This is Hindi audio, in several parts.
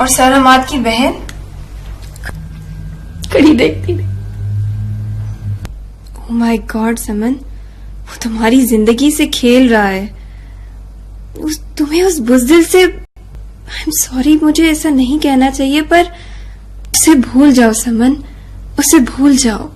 और सरहमाद की बहन कड़ी देखती नहीं। ओह माय गॉड समन, वो तुम्हारी जिंदगी से खेल रहा है। तुम्हें उस बुज़दिल से, आई एम सॉरी, मुझे ऐसा नहीं कहना चाहिए, पर उसे भूल जाओ समन, उसे भूल जाओ।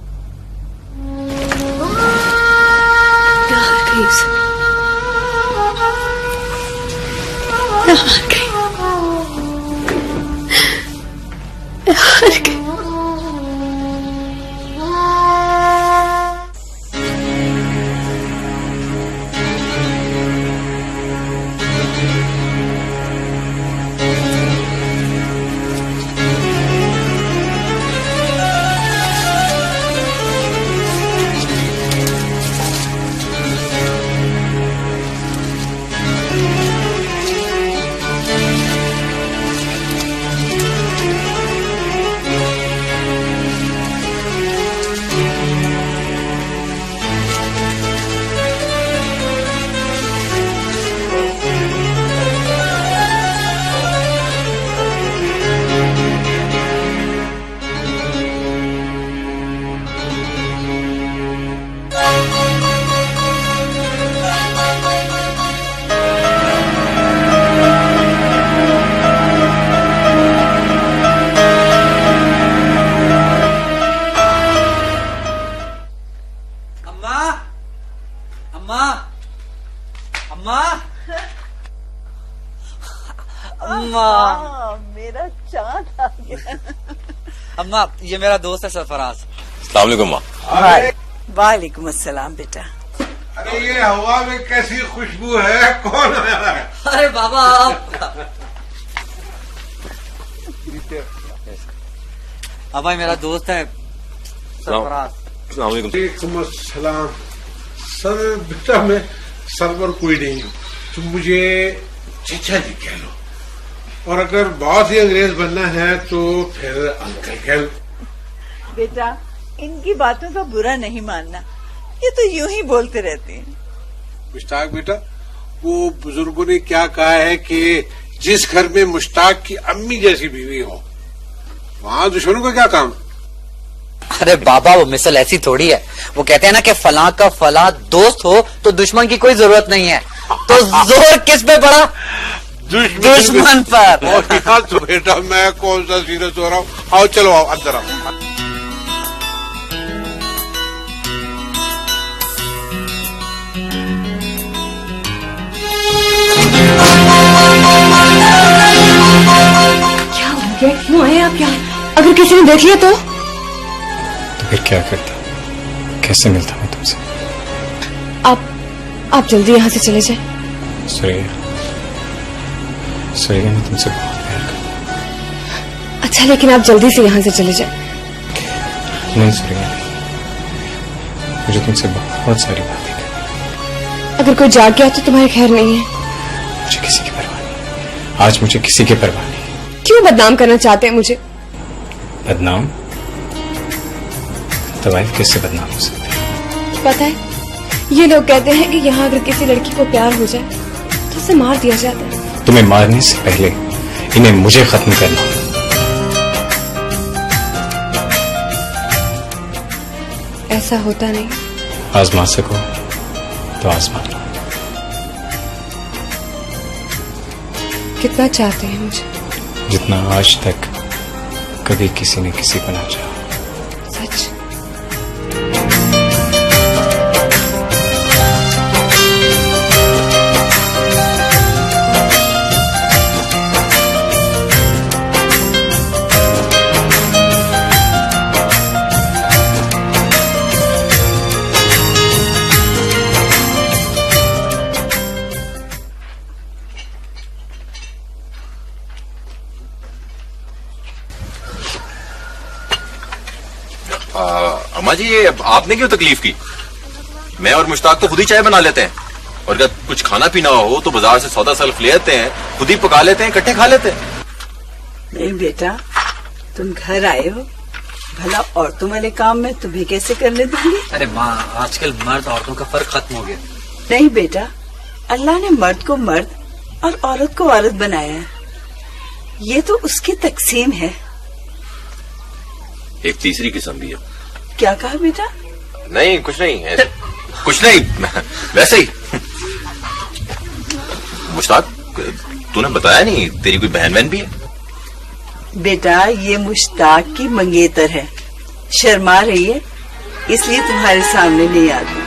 हार गई। मेरा चांद आ गया। अम्मा, ये मेरा दोस्त है सरफराज। अस्सलाम वालेकुम माँ। वालेकुम अस्सलाम बेटा। अरे ये हवा में कैसी खुशबू है, कौन आया है? अरे बाबा आप। अब भाई मेरा दोस्त है सरफराज। अस्सलाम वालेकुम। सलाम। सर बेटा मैं सरवर कोई नहीं हूँ, तुम मुझे चचा जी कह लो, और अगर बहुत ही अंग्रेज बनना है तो फिर अंकल कह लो। बेटा इनकी बातों का बुरा नहीं मानना, ये तो यूं ही बोलते रहते हैं। मुश्ताक बेटा, वो बुजुर्गों ने क्या कहा है कि जिस घर में मुश्ताक की अम्मी जैसी बीवी हो, वहाँ दुश्मनों का क्या काम? अरे बाबा, वो मिसल ऐसी थोड़ी है। वो कहते हैं ना कि फलां का फलां दोस्त हो तो दुश्मन की कोई जरूरत नहीं है। तो जोर किस पे पड़ा? दुश्मन पर। यार तो बेटा मैं कौन सा सीरियस हो रहा हूँ। आओ चलो, आओ अंदर आओ। क्या हो गया, क्यों आए आप यहाँ? अगर किसी ने देख लिया तो फिर क्या करता, कैसे मिलता मैं तुमसे? आप जल्दी यहाँ से चले जाए। सुरैया, मैं तुमसे बहुत प्यार करता हूँ। अच्छा, लेकिन आप जल्दी से यहाँ से चले जाए। नहीं सुरैया, नहीं, मुझे तुमसे बहुत सारी बातें करनी। अगर कोई जाग गया तो तुम्हारी खैर नहीं है। मुझे किसी की परवाह नहीं, आज मुझे किसी की परवाह नहीं। क्यों बदनाम करना चाहते हैं मुझे? बदनाम? तो वाइफ किससे बदनाम हो सकते हैं? पता है, ये लोग कहते हैं कि यहाँ अगर किसी लड़की को प्यार हो जाए तो उसे मार दिया जाता है। तुम्हें मारने से पहले इन्हें मुझे खत्म करना। ऐसा होता नहीं। आजमा सको तो आजमा लो। कितना चाहते हैं मुझे? जितना आज तक कभी किसी ने किसी को ना चाहा। सच? अम्मा जी, ये आपने क्यों तकलीफ की? मैं और मुश्ताक तो खुद ही चाय बना लेते हैं, और अगर कुछ खाना पीना हो तो बाजार से सौदा सल्फ ले आते हैं, खुद ही पका लेते हैं, इकट्ठे खा लेते हैं। नहीं बेटा, तुम घर आए हो, भला औरतों वाले काम में तुम्हें कैसे करने दूंगी? अरे माँ, आजकल मर्द औरतों का फर्क खत्म हो गया। नहीं बेटा, अल्लाह ने मर्द को मर्द और औरत को औरत बनाया है। ये तो उसकी तकसीम है। एक तीसरी किस्म भी है। क्या कहा बेटा? नहीं कुछ नहीं है, कुछ नहीं, वैसे ही। मुश्ताक, तूने बताया नहीं तेरी कोई बहन बहन भी है? बेटा ये मुश्ताक की मंगेतर है, शर्मा रही है इसलिए तुम्हारे सामने नहीं आती।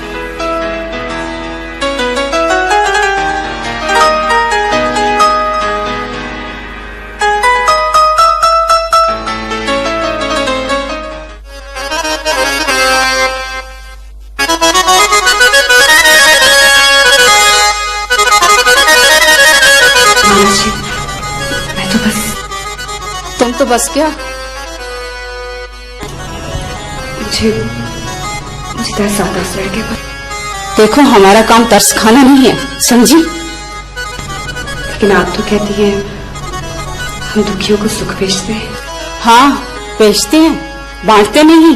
मैं तो बस। तुम तो बस क्या? मुझे तरस आता है इस लड़के पर। देखो हमारा काम तरस खाना नहीं है, समझी? लेकिन आप तो कहती हैं हम दुखियों को सुख बेचते हैं। हाँ बेचते हैं, बांटते नहीं।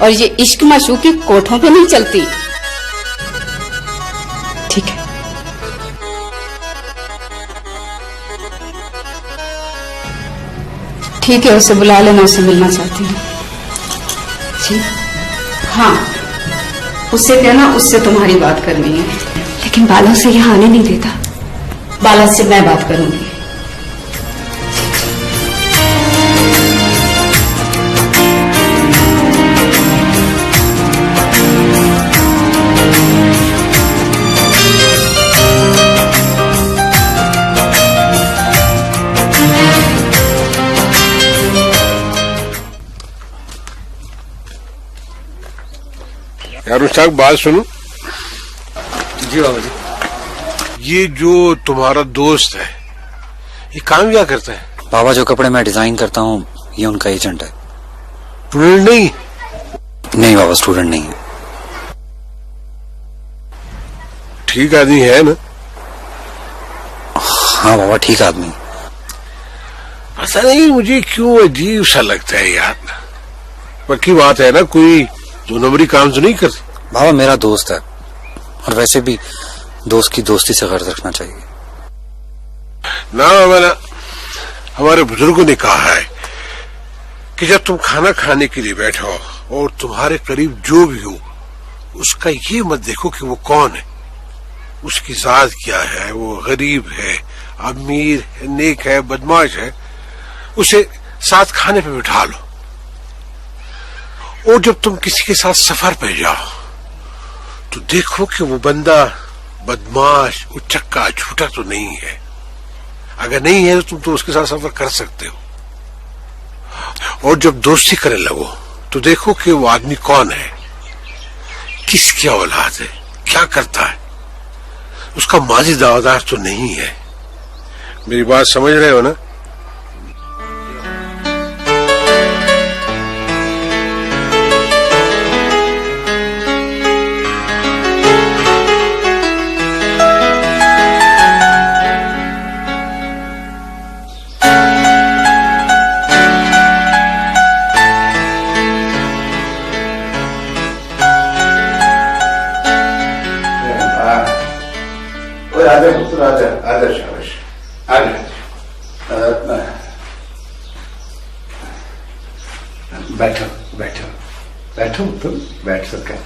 और ये इश्क माशूकी कोठों पे नहीं चलती। ठीक है, ठीक है, उसे बुला लेना, उसे मिलना चाहती हूँ। जी हाँ, उससे कहना उससे तुम्हारी बात करनी है। लेकिन बाला से यहाँ आने नहीं देता। बाला से मैं बात करूंगी। यार मुश्ताक, बात सुनो। जी बाबा जी। ये जो तुम्हारा दोस्त है ये काम क्या करता है? बाबा जो कपड़े मैं डिजाइन करता हूँ ये उनका एजेंट है। स्टूडेंट नहीं? नहीं बाबा, स्टूडेंट नहीं है। ठीक आदमी है ना? हाँ बाबा, ठीक आदमी। पता नहीं मुझे क्यों अजीब सा लगता है यार। पक्की बात है ना, कोई दो नंबरी काम तो नहीं करता? बाबा मेरा दोस्त है, और वैसे भी दोस्त की दोस्ती से गर्ज रखना चाहिए। ना मैंने हमारे बुजुर्गों ने कहा है कि जब तुम खाना खाने के लिए बैठो और तुम्हारे करीब जो भी हो उसका ये मत देखो कि वो कौन है, उसकी जात क्या है, वो गरीब है, अमीर है, नेक है, बदमाश है, उसे साथ खाने पे बिठा लो। और जब तुम किसी के साथ सफर पे जाओ तो देखो कि वो बंदा बदमाश, उचक्का, झूठा तो नहीं है। अगर नहीं है तो तुम तो उसके साथ सफर कर सकते हो। और जब दोस्ती करने लगो तो देखो कि वो आदमी कौन है, किसकी औलाद है, क्या करता है, उसका माजी दावेदार तो नहीं है। मेरी बात समझ रहे हो ना? आजा शाबाश, आजा। बैठो बैठो बैठो, तुम बैठ सके।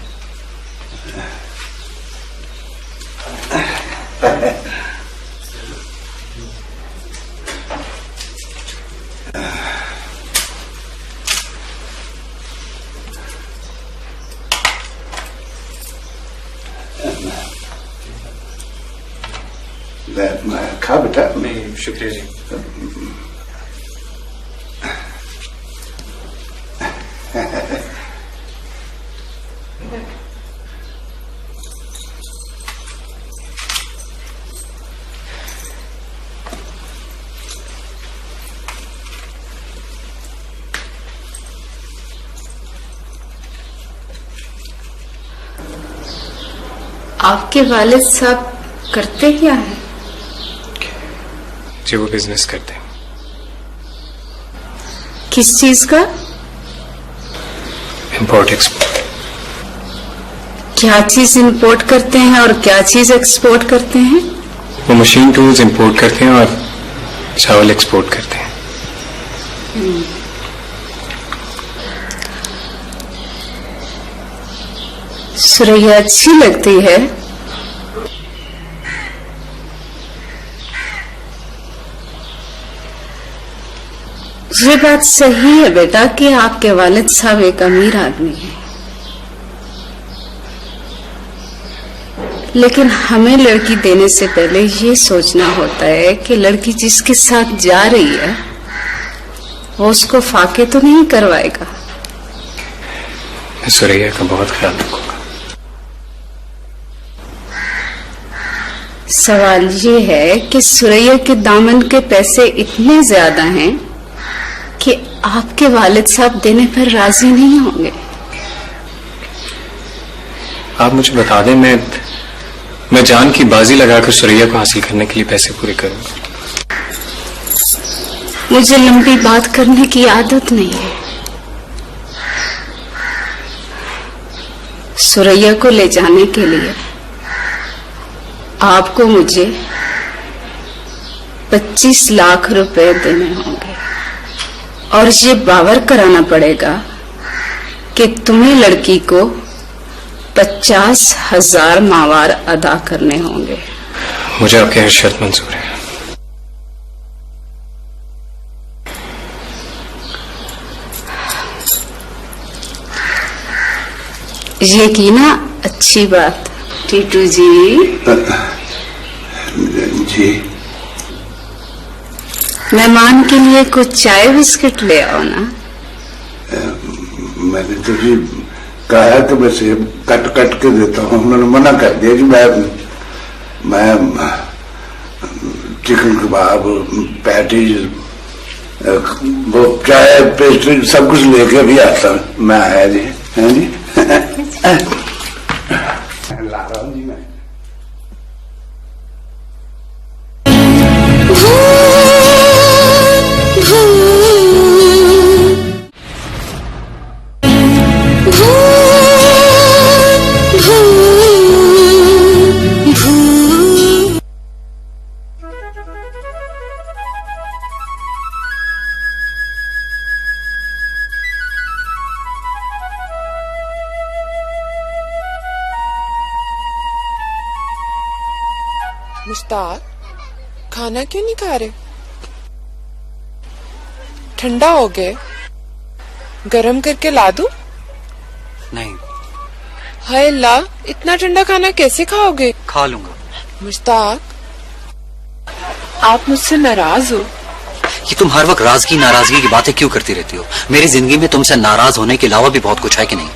खा बेटा। नहीं शुक्रिया जी। आपके वालिद साहब करते क्या है? जी वो बिजनेस करते हैं। किस चीज का? Import export. क्या चीज इंपोर्ट करते हैं और क्या चीज एक्सपोर्ट करते हैं? वो मशीन टूल्स इंपोर्ट करते हैं और चावल एक्सपोर्ट करते हैं। सुरैया अच्छी लगती है। ये बात सही है बेटा कि आपके वालिद साहब एक अमीर आदमी हैं, लेकिन हमें लड़की देने से पहले ये सोचना होता है कि लड़की जिसके साथ जा रही है वो उसको फाके तो नहीं करवाएगा। मैं सुरैया का बहुत ख्याल रखूंगा। सवाल ये है कि सुरैया के दामन के पैसे इतने ज्यादा हैं कि आपके वालिद साहब देने पर राजी नहीं होंगे। आप मुझे बता दें, मैं जान की बाजी लगाकर सुरैया को हासिल करने के लिए पैसे पूरे करूंगा। मुझे लंबी बात करने की आदत नहीं है। सुरैया को ले जाने के लिए आपको मुझे 25 लाख रुपए देने होंगे और ये बावर कराना पड़ेगा कि तुम्हें लड़की को 50,000 मावार अदा करने होंगे। मुझे आपकी हर शर्त मंजूर है। ये की ना अच्छी बात। टीटू जी जी मेहमान के लिए कुछ चाय बिस्किट ले आओ ना। मैंने तो जी कहा है कि मैं सेब कट के देता हूँ, उन्होंने मना कर दिया कि मैं चिकन कबाब, पैटीज, वो चाय, पेस्ट्री सब कुछ लेके भी आता हूँ। मैं आया जी, है जी। ला रहा हूँ जी मैं। मुश्ताक, खाना क्यों नहीं खा रहे? ठंडा हो गए, गरम करके ला दूं? नहीं। हाय अल्लाह, इतना ठंडा खाना कैसे खाओगे? खा लूंगा। मुश्ताक, आप मुझसे नाराज हो? ये तुम हर वक्त राजगी नाराजगी की बातें क्यों करती रहती हो? मेरी जिंदगी में तुमसे नाराज होने के अलावा भी बहुत कुछ है कि नहीं?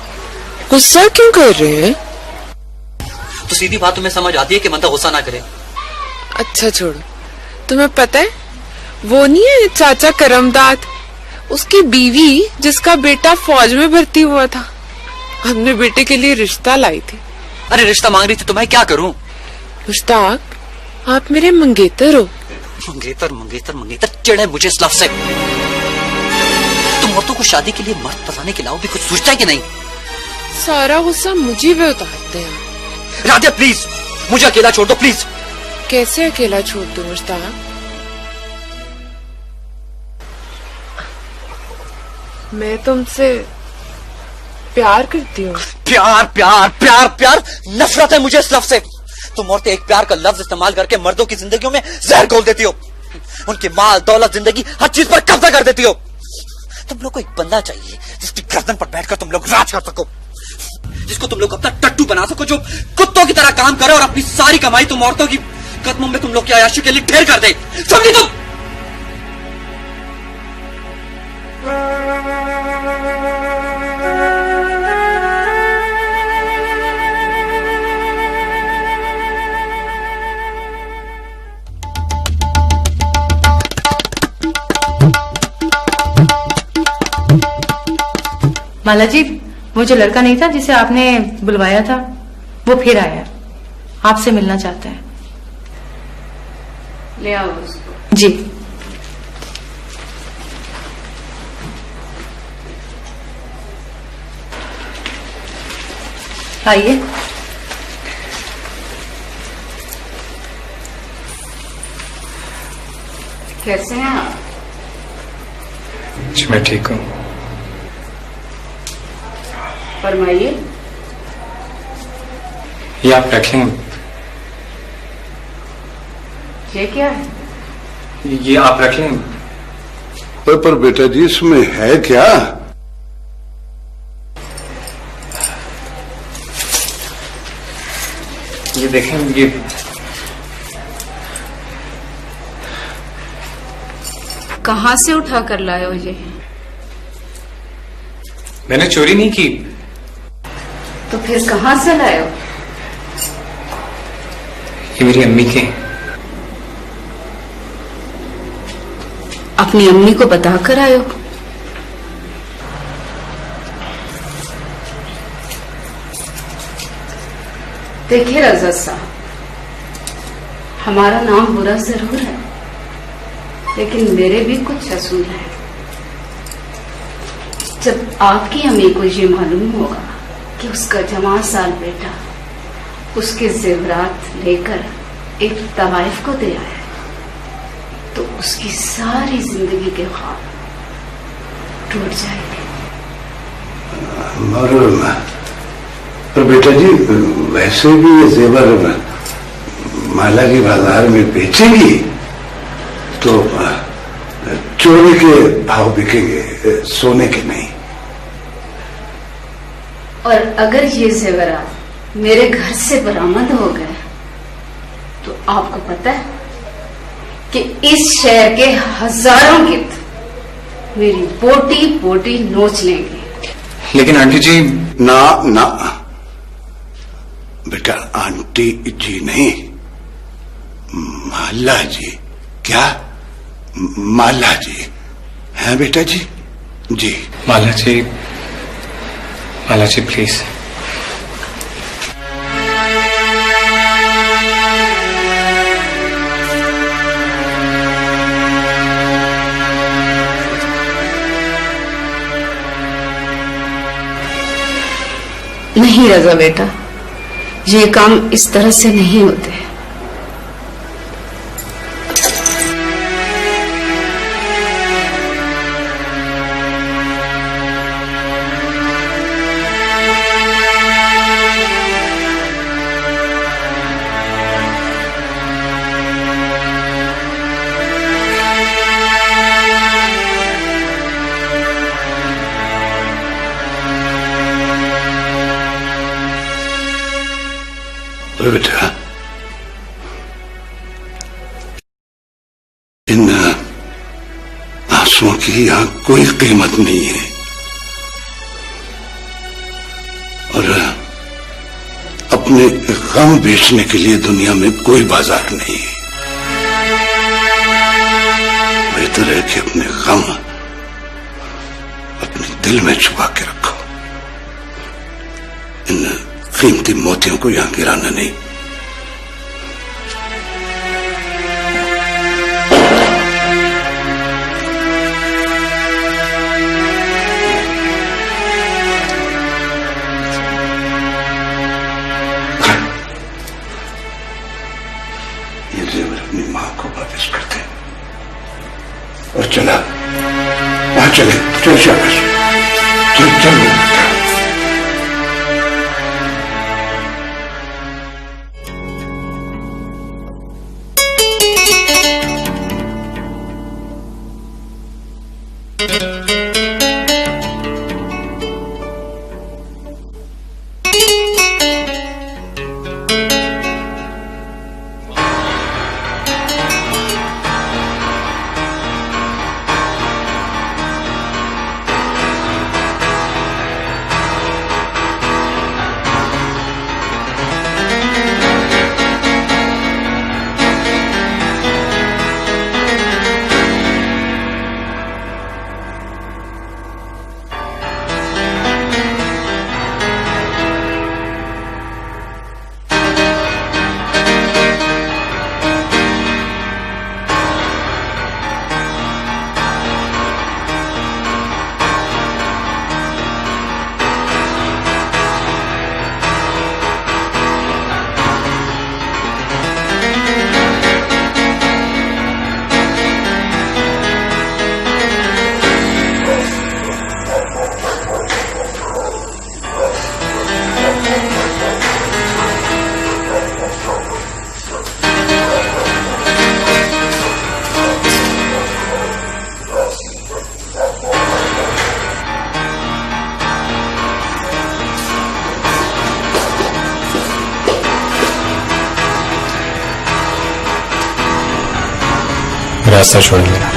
गुस्सा क्यों कर रहे हैं? तो सीधी बात तुम्हें समझ आती है कि बंदा गुस्सा ना करे। अच्छा छोड़ो, तुम्हें पता है वो नहीं है चाचा करमदाद, उसकी बीवी जिसका बेटा फौज में भर्ती हुआ था, हमने बेटे के लिए रिश्ता लाई थी। अरे रिश्ता मांग रही थी तो मैं क्या करूं? मुश्ताक, आप मेरे मंगेतर हो। मंगेतर मंगेतर मंगेतर चिढ़े मुझे इस लफ्ज़ से। तुम औरतों को शादी के लिए मर्द फंसाने के अलावा भी कुछ सोचता है कि नहीं? सारा गुस्सा मुझे भी उतारते हैं। राधे प्लीज मुझे अकेला छोड़ दो प्लीज। कैसे अकेला छोड़ दूं मुश्ताक? मैं तुमसे प्यार करती हूँ। प्यार प्यार प्यार प्यार, नफरत है मुझे इस लफ्ज़ से। तुम औरतें एक प्यार का लफ्ज इस्तेमाल करके मर्दों की जिंदगियों में जहर घोल देती हो, उनके माल दौलत जिंदगी हर चीज पर कब्जा कर देती हो। तुम लोग को एक बंदा चाहिए जिसकी गर्दन पर बैठकर तुम लोग राज कर सको, जिसको तुम लोग अपना टट्टू बना सको, जो कुत्तों की तरह काम करे और अपनी सारी कमाई तुम औरतों की कदमों में तुम लोग की अयाशी के लिए ढेर कर दे। समझी तुम? माला जी, वो जो लड़का नहीं था जिसे आपने बुलवाया था वो फिर आया, आपसे मिलना चाहता है। ले आओ उसको। जी। आइए। कैसे हैं आप? जी मैं ठीक हूँ। फरमाइए। ये आप रख लें। ये क्या है? ये आप रख लें। पर बेटा जी इसमें है क्या? ये देखें, ये कहाँ से उठा कर लाए हो ये? मैंने चोरी नहीं की। तो फिर कहाँ से लाए हो? ये मेरी अम्मी के। अपनी अम्मी को बता कर आए हो? देखिए रजा साहब, हमारा नाम बुरा जरूर है, लेकिन मेरे भी कुछ असूल हैं। जब आपकी अम्मी को ये मालूम होगा कि उसका जवान साल बेटा उसके जेवरात लेकर एक तवाइफ को दे आया, तो उसकी सारी जिंदगी के ख्वाब टूट जाएंगे। पर बेटा जी वैसे भी ये जेवर माला की बाजार में बेचेंगी तो चोरी के भाव बिकेंगे, सोने के नहीं। और अगर ये जेवरात मेरे घर से बरामद हो गए तो आपको पता है कि इस शहर के हजारों गिद्ध मेरी बोटी बोटी नोच लेंगे। लेकिन आंटी जी। ना ना बेटा, आंटी जी नहीं, माला जी। क्या? माला जी हैं बेटा जी? जी माला जी, माला जी प्लीज। नहीं रजा बेटा, ये काम इस तरह से नहीं होते। बेटा इन आंसुओं की यहां कोई कीमत नहीं है, और अपने गम बेचने के लिए दुनिया में कोई बाजार नहीं है। बेहतर है कि अपने गम अपने दिल में छुपा के रखो। इन कीमती मोतियों को यहां गिराना नहीं। ये जेवर अपनी मां को वापस करते और चला वहां चले। चल शाबाश, चल चल। रास्ता छोड़ मेरा।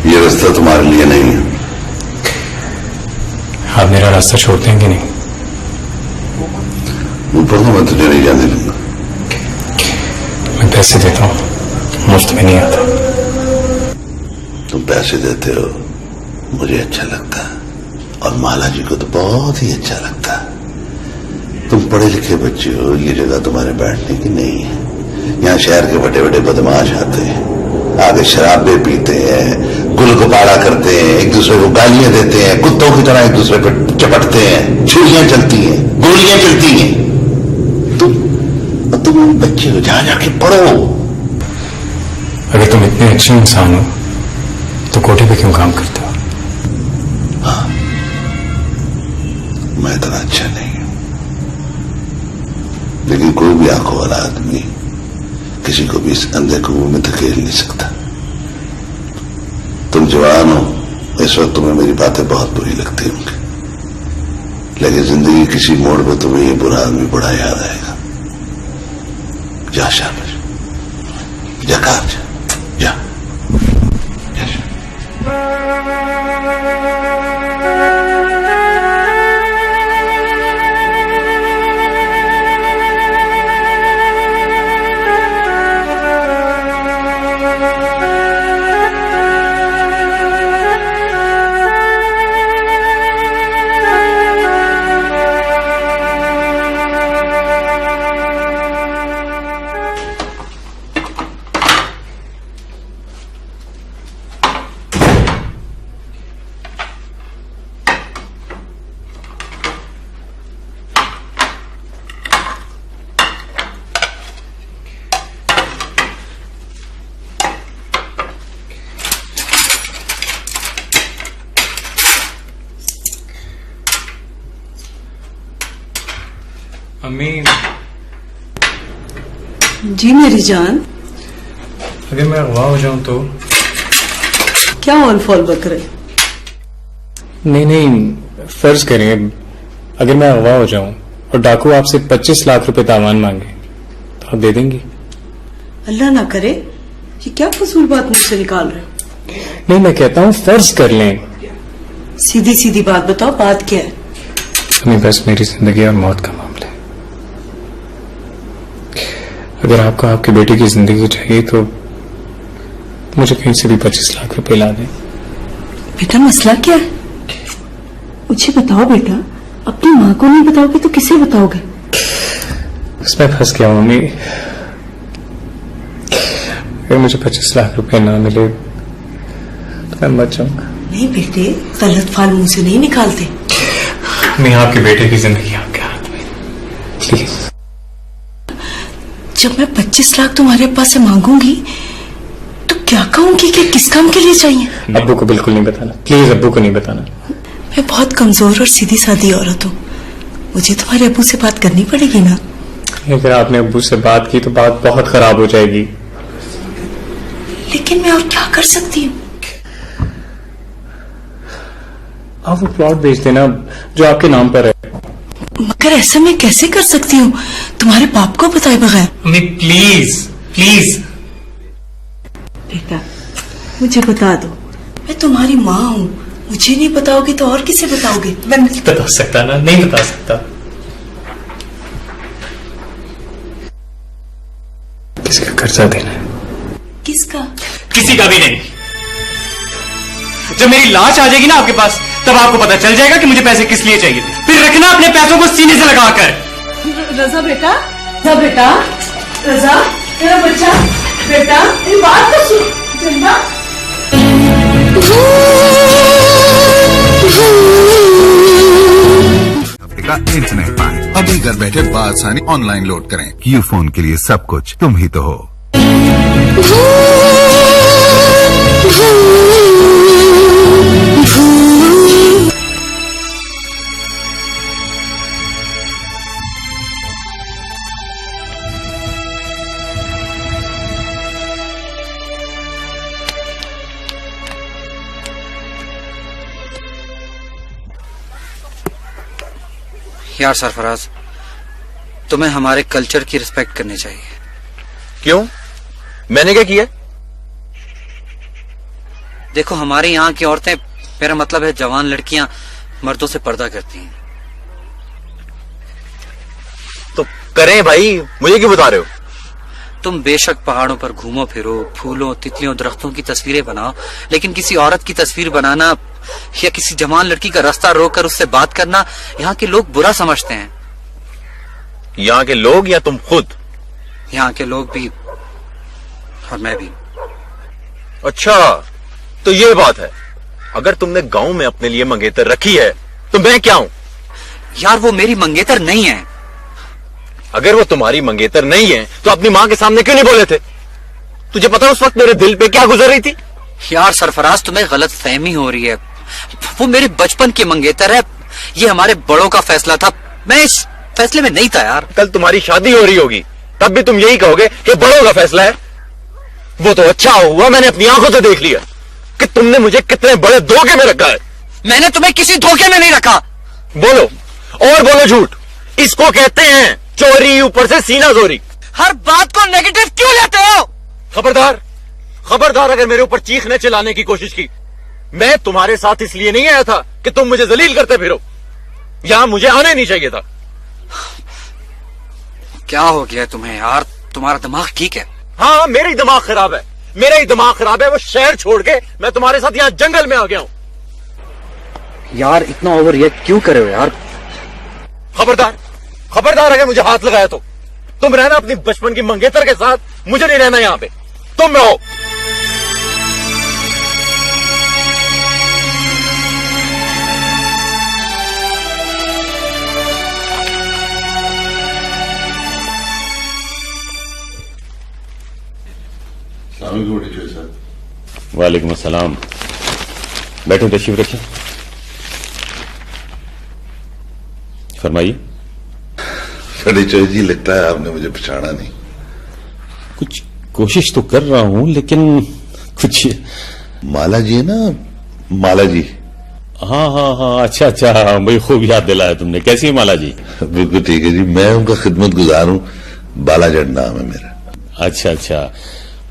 ये रास्ता तुम्हारे लिए नहीं है। आप मेरा रास्ता छोड़ते हैं कि नहीं? ऊपर तो मैं तुझे नहीं जाने दूंगा। मैं पैसे देता हूँ, मुफ्त में नहीं आता। तुम पैसे देते हो, मुझे अच्छा लगता है, और माला जी को तो बहुत ही अच्छा लगता है। तुम पढ़े लिखे बच्चे हो, ये जगह तुम्हारे बैठने की नहीं है। यहाँ शहर के बड़े बड़े बदमाश आते हैं, आगे शराबे पीते हैं, गुल गुब्बारा करते हैं, एक दूसरे को गालियां देते हैं, कुत्तों की तरह एक दूसरे पर चपटते हैं, छुरियां चलती हैं, गोलियां चलती हैं। तुम बच्चे हो, जहां जाके पढ़ो। अगर तुम इतने अच्छे इंसान हो तो कोठे पे क्यों काम करते हो? हाँ, मैं इतना अच्छा नहीं हूं, लेकिन कोई भी आंखों वाला आदमी किसी को भी इस अंधे कुएं में धकेल नहीं सकता। तुम जवान हो, इस वक्त तुम्हें मेरी बातें बहुत बुरी लगती होंगी, लेकिन जिंदगी किसी मोड़ पर तुम्हें ये बुरा आदमी बड़ा याद आएगा। जा शाबाश, जा कार जा, जा। अम्मी। जी मेरी जान। अगर मैं अगवा हो जाऊं तो? क्या ऑल फॉल बक रहे? नहीं, फर्ज करें अगर मैं अगवा हो जाऊं और डाकू आपसे 25 लाख रुपए तावान मांगे तो आप दे देंगी? अल्लाह ना करे, ये क्या फजूल बात मुझसे निकाल रहे हो? नहीं, मैं कहता हूं फर्ज कर लें। सीधी सीधी बात बताओ, बात क्या है? अम्मी, बस मेरी जिंदगी और मौत का मामला है। अगर आपको आपकी बेटी की जिंदगी चाहिए तो मुझे कहीं से भी 25 लाख रुपए ला दें। बेटा मसला क्या है? मुझे बताओ बेटा, अपनी माँ को नहीं बताओगे तो किसे बताओगे? इसमें फंस गया हूं मम्मी। अगर मुझे 25 लाख रुपए ना मिले तो मैं मर जाऊंगा। नहीं बेटे, गलत फाल मुंह से नहीं निकालते। मैं आपके बेटे की जिंदगी आपके हाथ में, प्लीज। जब मैं 25 लाख तुम्हारे पास से मांगूंगी तो क्या कहूंगी कि किस काम के लिए चाहिए? अब्बू को बिल्कुल नहीं बताना, प्लीज अब्बू को नहीं बताना। मैं बहुत कमजोर और सीधी सादी औरत हूँ, मुझे तुम्हारे अब्बू से बात करनी पड़ेगी ना। अगर आपने अब्बू से बात की तो बात बहुत खराब हो जाएगी। लेकिन मैं और क्या कर सकती हूँ? आप वो प्लॉट बेच देना जो आपके नाम पर है। मगर ऐसा मैं कैसे कर सकती हूँ तुम्हारे बाप को बताए बगैर? Mummy please please. बेटा मुझे बता दो, मैं तुम्हारी माँ हूँ, मुझे नहीं बताओगे तो और किसे बताओगे? मैं नहीं बता सकता ना, नहीं बता सकता। किसी का कर्जा देना है। किसका? किसी का भी नहीं। जब मेरी लाश आ जाएगी ना आपके पास, तब आपको पता चल जाएगा कि मुझे पैसे किस लिए चाहिए थे। फिर रखना अपने पैसों को सीने से लगाकर। रजा बेटा, रजा बेटा, रजा मेरा बच्चा, बेटा मेरी बात तो सुन। चंदा का इंटरनेट पाएं। अभी घर बैठे बादशानी ऑनलाइन लोड करें। यूफोन के लिए सब कुछ तुम ही तो हो। यार सरफराज, तुम्हें हमारे कल्चर की रिस्पेक्ट करनी चाहिए। क्यों? मैंने क्या किया? देखो, हमारे यहाँ की औरतें, मेरा मतलब है जवान लड़कियां, मर्दों से पर्दा करती हैं। तो करें भाई, मुझे क्यों बता रहे हो? तुम बेशक पहाड़ों पर घूमो फिरो, फूलों, तितलियों, दरख्तों की तस्वीरें बनाओ, लेकिन किसी औरत की तस्वीर बनाना या किसी जवान लड़की का रास्ता रोककर उससे बात करना यहाँ के लोग बुरा समझते हैं। यहाँ के लोग या तुम खुद? यहाँ के लोग भी और मैं भी। अच्छा, तो ये बात है। अगर तुमने गांव में अपने लिए मंगेतर रखी है तो मैं क्या हूं? यार, वो मेरी मंगेतर नहीं है। अगर वो तुम्हारी मंगेतर नहीं है तो अपनी मां के सामने क्यों नहीं बोले थे? तुझे पता है उस वक्त मेरे दिल पे क्या गुजर रही थी? यार सरफराज, तुम्हें गलत फहमी हो रही है। वो मेरे बचपन की मंगेतर है। ये हमारे बड़ों का फैसला था, मैं इस फैसले में नहीं था यार। कल तुम्हारी शादी हो रही होगी, तब भी तुम यही कहोगे कि बड़ों का फैसला है। वो तो अच्छा हुआ मैंने अपनी आंखों से देख लिया कि तुमने मुझे कितने बड़े धोखे में रखा है। मैंने तुम्हें किसी धोखे में नहीं रखा। बोलो और बोलो झूठ। इसको कहते हैं चोरी, ऊपर से सीना जोरी। हर बात को नेगेटिव क्यों लेते हो? खबरदार, खबरदार अगर मेरे ऊपर चीखने चिल्लाने की कोशिश की। मैं तुम्हारे साथ इसलिए नहीं आया था कि तुम मुझे जलील करते फिरो। यहां मुझे आने नहीं चाहिए था। क्या हो गया तुम्हें यार? तुम्हारा दिमाग ठीक है? हाँ, मेरा ही दिमाग खराब है, मेरा ही दिमाग खराब है। वो शहर छोड़ के मैं तुम्हारे साथ यहाँ जंगल में आ गया हूं। यार इतना ओवर रिएक्ट क्यों कर रहे हो यार? खबरदार, खबरदार अगर मुझे हाथ लगाया तो। तुम रहना अपनी बचपन की मंगेतर के साथ, मुझे नहीं रहना यहाँ पे। तुम रहो। वालेकुम अस्सलाम। बैठो, तशरीफ रखें। फरमाइए। फर्नीचर जी, लगता है आपने मुझे पहचाना नहीं। कुछ कोशिश तो कर रहा हूं, लेकिन कुछ। माला जी है ना, माला जी। हाँ हाँ हाँ, अच्छा अच्छा, भाई खूब याद दिलाया तुमने। कैसी है माला जी? बिल्कुल ठीक है जी, मैं उनका खिदमत गुजार हूँ। बालाजट नाम है मेरा। अच्छा अच्छा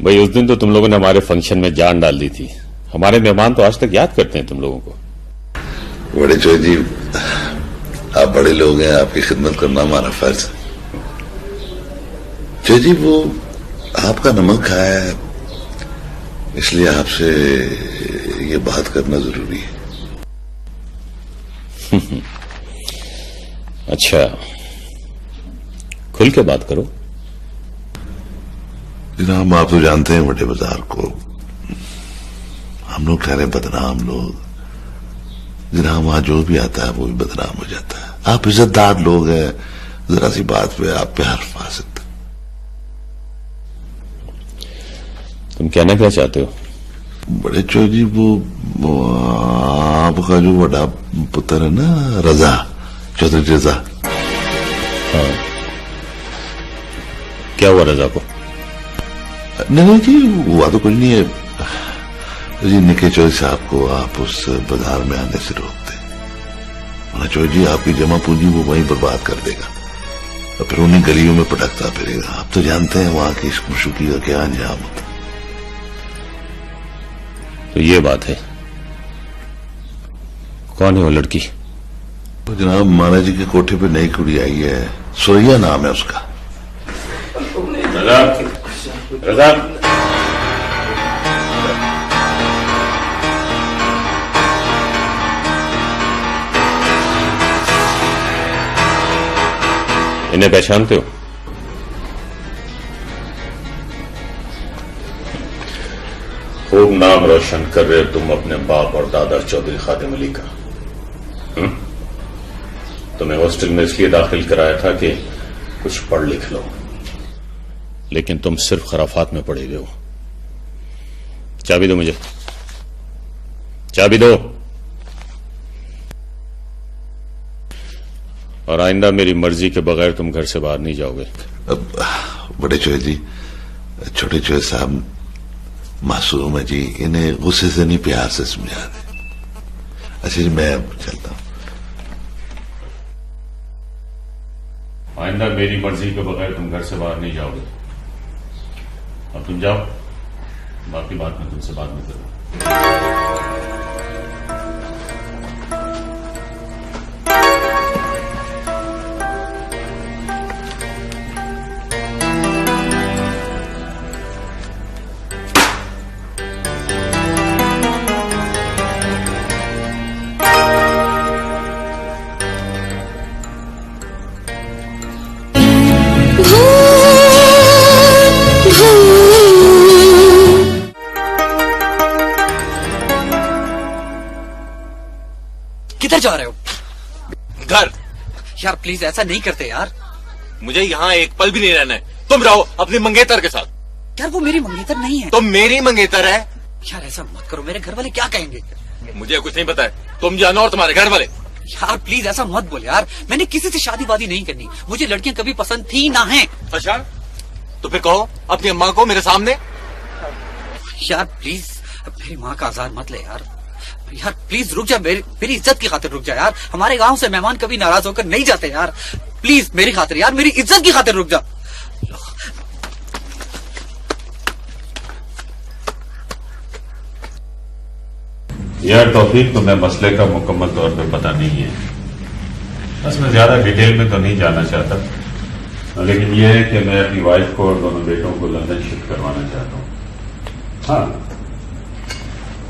भाई, उस दिन तो तुम लोगों ने हमारे फंक्शन में जान डाल दी थी। हमारे मेहमान तो आज तक याद करते हैं तुम लोगों को। बड़े चोर जी, आप बड़े लोग हैं, आपकी खिदमत करना हमारा फर्ज है। चोर जी, वो आपका नमक खाया है, इसलिए आपसे ये बात करना जरूरी है। अच्छा, खुल के बात करो। जनाब, आप तो जानते हैं बड़े बाजार को हम लोग ठहरे बदनाम लोग। जनाब, वहां जो भी आता है वो भी बदनाम हो जाता है। आप इज्जतदार लोग हैं, जरा सी बात पे आप पे हर्फ आ सकते। तुम कहना क्या चाहते हो? बड़े चोर जी, वो आपका जो बड़ा पुत्र है ना, रजा, चौधरी रजा। हाँ, क्या हुआ रजा को? नहीं जी, हुआ तो कुछ नहीं है जी। निके चौधरी साहब को आप उस बाजार में आने से रोक दें, वरना चौधरी जी आपकी जमा पूंजी वो वहीं बर्बाद कर देगा और फिर उन्हीं गलियों में पटकता फिरेगा। आप तो जानते हैं वहां की इश्क मुशुकी का क्या अंजाम होता। तो ये बात है। कौन है वो लड़की? तो जनाब, माना जी के कोठे पे नई कुड़ी आई है, सुरैया नाम है उसका। रजा, रजा, इन्हें पहचानते हो? खूब नाम रोशन कर रहे हो तुम अपने बाप और दादा चौधरी खादिम अली का। तुम्हें हॉस्टल में इसलिए दाखिल कराया था कि कुछ पढ़ लिख लो, लेकिन तुम सिर्फ खराफात में पड़े हुए हो। चाबी दो मुझे, चाबी दो। और आइंदा मेरी मर्जी के बगैर तुम घर से बाहर नहीं जाओगे। बड़े चोर जी, छोटे चोर साहब मासूम है जी, इन्हें गुस्से से नहीं प्यार से समझा दे। अच्छा जी, मैं अब चलता हूं। आइंदा मेरी मर्जी के बगैर तुम घर से बाहर नहीं जाओगे। अब तुम जाओ, बाकी बात मैं तुमसे बाद में करूँ। किधर जा रहे हो? घर। यार प्लीज ऐसा नहीं करते यार। मुझे यहाँ एक पल भी नहीं रहना है। तुम रहो अपनी मंगेतर के साथ। यार वो मेरी मंगेतर नहीं है। तुम मेरी मंगेतर है। यार ऐसा मत करो, मेरे घर वाले क्या कहेंगे? मुझे कुछ नहीं पता है, तुम जानो और तुम्हारे घर वाले। यार प्लीज ऐसा मत बोल यार, मैंने किसी से शादी वादी नहीं करनी, मुझे लड़कियां कभी पसंद थी ना है। अच्छा तो फिर कहो अपनी अम्मा को मेरे सामने। यार प्लीज मेरी माँ का आजार मत ले यार। यार प्लीज रुक जा, मेरी इज्जत की खातिर रुक जा यार। हमारे गांव से मेहमान कभी नाराज होकर नहीं जाते यार। प्लीज मेरी खातिर यार, मेरी इज्जत की खातिर रुक जा। यार तौफीक, तुम्हें मसले का मुकम्मल तौर पे पता नहीं है। बस मैं ज्यादा डिटेल में तो नहीं जाना चाहता, लेकिन यह है कि मैं अपनी वाइफ को और दोनों बेटों को लंदन शिफ्ट करवाना चाहता हूँ। हाँ,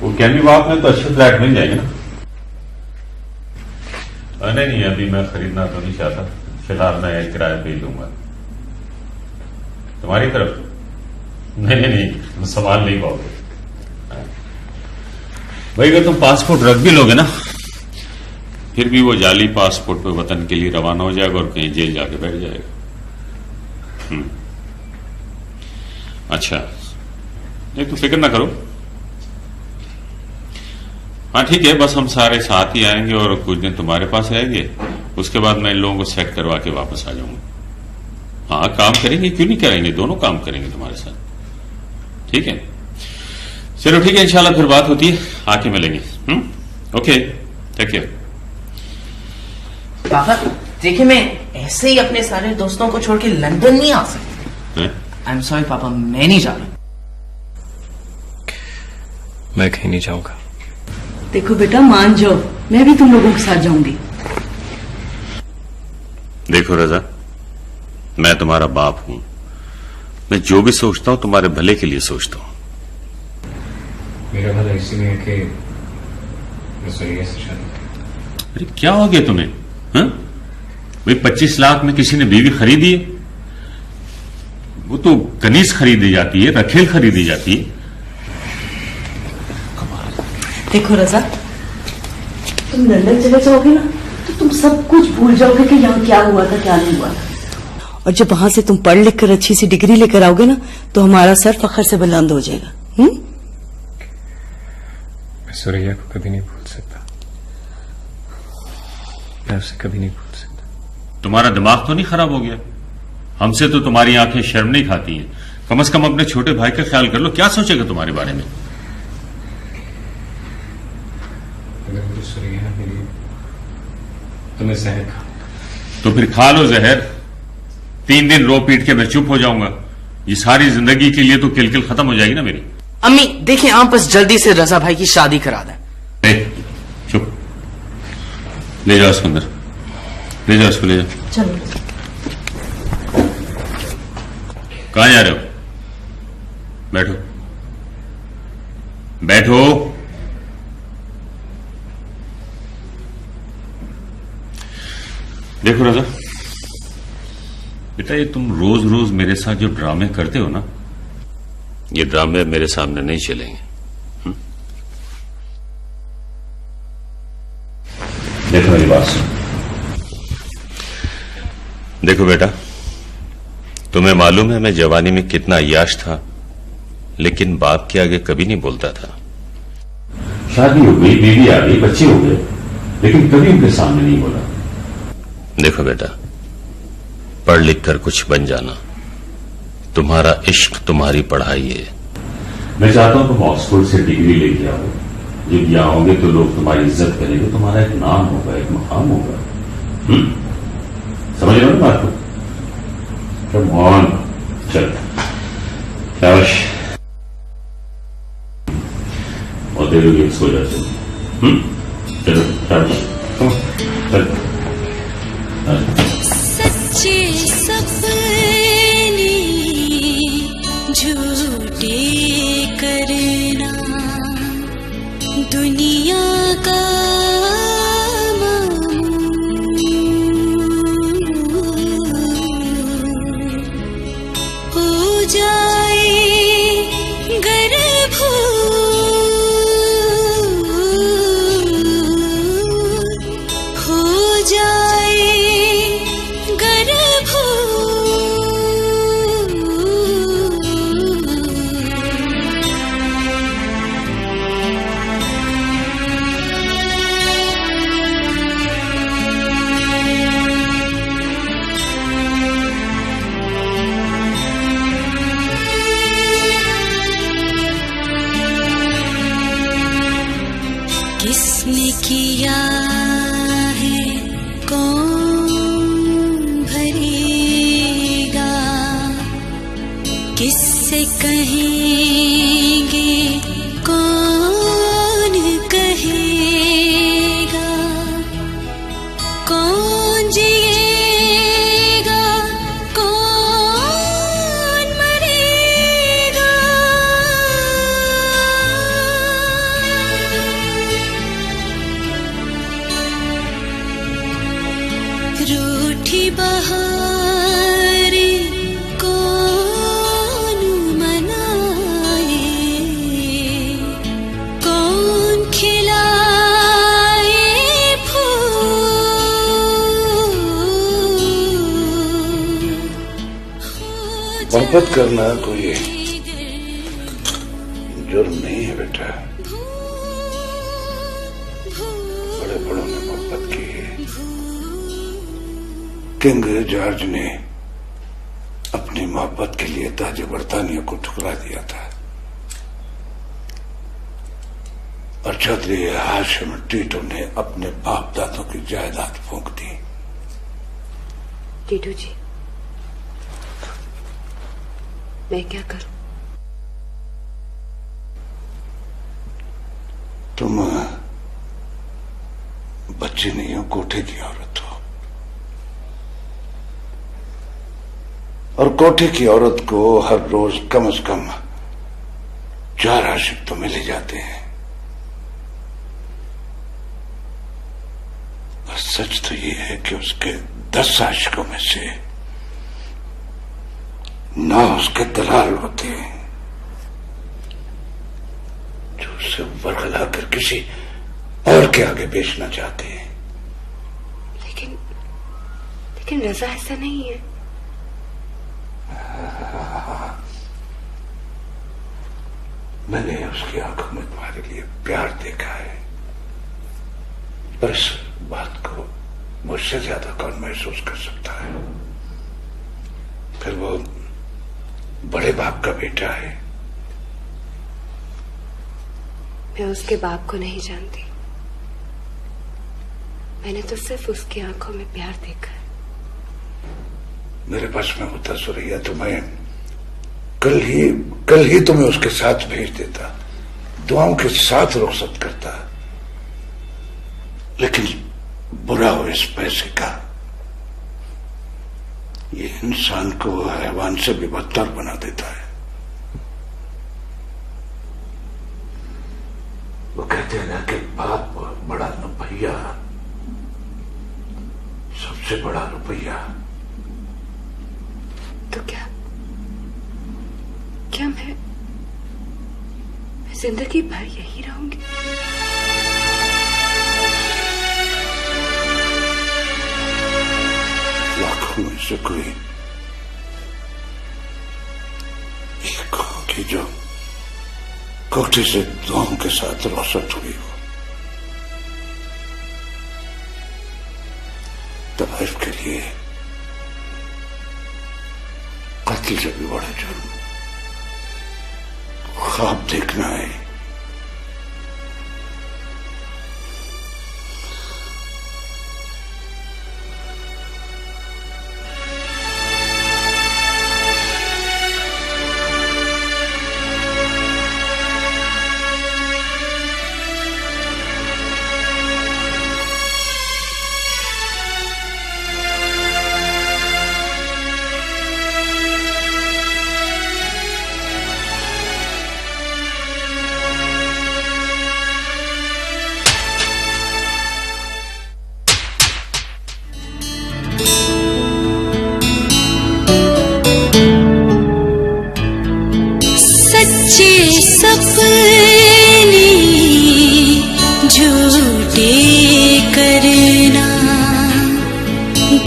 वो कैमी वाक में तो अच्छे फ्लैट मिल जाएंगे ना। नहीं, अभी मैं खरीदना तो नहीं चाहता, फिलहाल मैं किराए पे ही लूंगा। तुम्हारी तरफ? नहीं, तुम संभाल नहीं पाओगे भाई। अगर तुम पासपोर्ट रख भी लोगे ना, फिर भी वो जाली पासपोर्ट पे वतन के लिए रवाना हो जाएगा और कहीं जेल जाके बैठ जाएगा। अच्छा, नहीं तो फिक्र ना करो। हाँ ठीक है, बस हम सारे साथ ही आएंगे और कुछ दिन तुम्हारे पास रहेंगे, उसके बाद मैं इन लोगों को सेट करवा के वापस आ जाऊंगा। हाँ काम करेंगे, क्यों नहीं करेंगे, दोनों काम करेंगे तुम्हारे साथ। ठीक है, चलो ठीक है, इंशाल्लाह फिर बात होती है, आके मिलेंगे। Okay, take care. पापा देखिए, मैं ऐसे ही अपने सारे दोस्तों को छोड़ के लंदन नहीं आ सकती। आई एम सॉरी पापा, मैं नहीं जा रहा। मैं कहीं नहीं जाऊंगा। देखो बेटा, मान जाओ, मैं भी तुम लोगों के साथ जाऊंगी। देखो रजा, मैं तुम्हारा बाप हूं, मैं जो भी सोचता हूं तुम्हारे भले के लिए सोचता हूं। मेरा भला इसी में है कि मैं सुरैया से शादी करूं। अरे क्या हो गया तुम्हें? भाई 25 लाख में किसी ने बीवी खरीदी है? वो तो कनीज खरीदी जाती है, रखेल खरीदी जाती है। देखो रजा, तुम लंदन चले जाओगे ना तो तुम सब कुछ भूल जाओगे कि यहाँ क्या हुआ था क्या नहीं हुआ था। और जब वहां से तुम पढ़ लिख कर अच्छी सी डिग्री लेकर आओगे ना तो हमारा सर फखर से बुलंद हो जाएगा। मैं सुरैया को कभी नहीं भूल सकता, मैं उसे कभी नहीं भूल सकता। तुम्हारा दिमाग तो नहीं खराब हो गया? हमसे तो तुम्हारी आंखें शर्म नहीं खाती हैं, कम से कम अपने छोटे भाई का ख्याल कर लो, क्या सोचेगा तुम्हारे बारे में? अगर मुझे सुरैया मिली तो मैं जहर खा। तो फिर खा लो जहर, 3 दिन रो पीट के मैं चुप हो जाऊंगा। ये सारी जिंदगी के लिए तो किलकिल खत्म हो जाएगी ना मेरी। अम्मी देखिए, आप बस जल्दी से रजा भाई की शादी करा दें। चुप, ले जाओ उसको अंदर, ले जाओ उसको, ले जाओ। चलो। कहां जा रहे हो? बैठो बैठो। देखो राजा बेटा, ये तुम रोज रोज मेरे साथ जो ड्रामे करते हो ना, ये ड्रामे मेरे सामने नहीं चलेंगे। देखो मेरी बात सुनो। देखो बेटा, तुम्हें मालूम है मैं जवानी में कितना अय्याश था, लेकिन बाप के आगे कभी नहीं बोलता था। शादी हो गई, बीवी आ गई, बच्चे हो गए, लेकिन कभी उनके सामने नहीं बोला। देखो बेटा, पढ़ लिख कर कुछ बन जाना, तुम्हारा इश्क तुम्हारी पढ़ाई है। मैं चाहता हूं तुम ऑक्सफोर्ड से डिग्री लेके आओ, जब यहां होंगे तो लोग तुम्हारी इज्जत करेंगे, तुम्हारा एक नाम होगा, एक मकाम होगा। समझ रहे हो ना बात को? कम ऑन, चल शाबाश। और दे दो गेम्स को जाते। चलो शाबाश। चलो सच्चे सपने झूठे करना दुनिया का हो जाए गर्भ हो जाए गर्भ किसने किया है कौन भरेगा, किससे कहेंगे कौन कहेगा, कौन जिएगा कौन मरेगा। रूठी बहार कौन मनाए, कौन खिलाए फूल। मोहब्बत करना कोई जुर्म नहीं है बेटा। बड़े बड़ों ने मोहब्बत की है। किंग जॉर्ज ने अपनी मोहब्बत के लिए ताज बरतानिया को ठुकरा दिया था और चौधरी हाशिम टीटू ने अपने बाप दादों की जायदाद फूंक दी। टीटू जी, मैं क्या करूं? तुम बच्ची नहीं हो, कोठे की औरत हो और कोठे की औरत को हर रोज कम से कम 4 आशिक तो मिल ही जाते हैं। और सच तो ये है कि उसके 10 आशिकों में से 9 उसके दलाल होते हैं जो उसे बरगला कर किसी और के आगे बेचना चाहते हैं। लेकिन रजा ऐसा नहीं है। मैंने उसकी आंखों में तुम्हारे लिए प्यार देखा है, पर इस बात को मुझसे ज्यादा कौन महसूस कर सकता है। फिर वो बड़े बाप का बेटा है। मैं उसके बाप को नहीं जानती, मैंने तो सिर्फ उसकी आंखों में प्यार देखा है। मेरे पास में होता सुरैया तो मैं कल ही तुम्हें उसके साथ भेज देता, दुआओं के साथ रुखसत करता। लेकिन बुरा हो इस पैसे का, ये इंसान को हैवान से भी बदतर बना देता है। वो कहते हैं ना कि बाप बड़ा रुपया, सबसे बड़ा रुपया। तो क्या मैं जिंदगी भर यही रहूंगी? लाखों में से कोई एक होगी जो कोठे से दुआओं के साथ रोशत हुई हो। तवाइफ के लिए कत्ल से भी बड़ा जुर्म ख्वाब देखना है।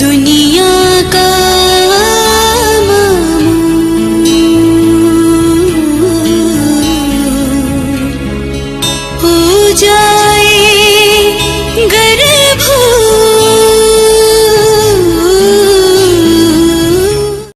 दुनिया का